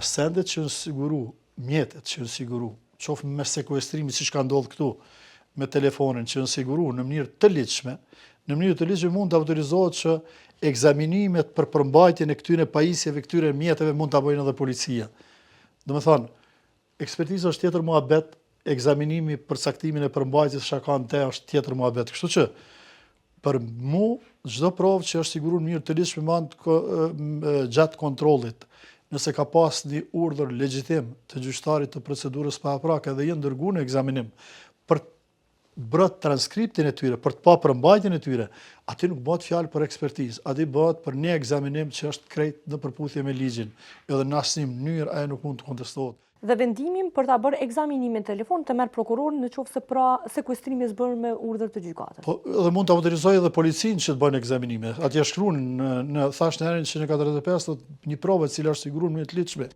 sendet që në siguru, mjetet që në siguru, qofë me sekuestrimi si që ka ndodhë këtu, me telefonin që në siguru në mënyrë të ligjshme, mund të autorizohet që ekzaminimet për përmbajtjen e këtyre pajisjeve, këtyre mjeteve mund të bëjnë edhe policia. Do me thonë, ekspertiza është tjetër muhabet, ekzaminimi për caktimin e përmbajtjes shakan te është tjetër muhabet. Kështu që, për mu, çdo provë që është siguru në mënyrë të ligjshme gjatë kontrollit, nëse ka pas një urdhër legjitim të gjyqtarit të procedurës paraprake dhe jenë dërguar në ekzaminim për bërë transkriptin e tyre, për të pa përmbajtjen e tyre, aty nuk bëhet fjalë për ekspertizë, aty bëhet për një ekzaminim që është krejt në përputhje me ligjin, edhe në asnjë mënyrë ajo nuk mund të kontestohet. Dhe vendimin për ta bërë ekzaminimin telefon të merr prokurori nëse pra sekuestrimi është bërë me urdhër të gjykatës. Po, edhe mund të autorizojë edhe policinë që të bëjnë ekzaminime. Atje shkruan në thash në herën që në 45 një provë e cila është siguruar në të ligjshme.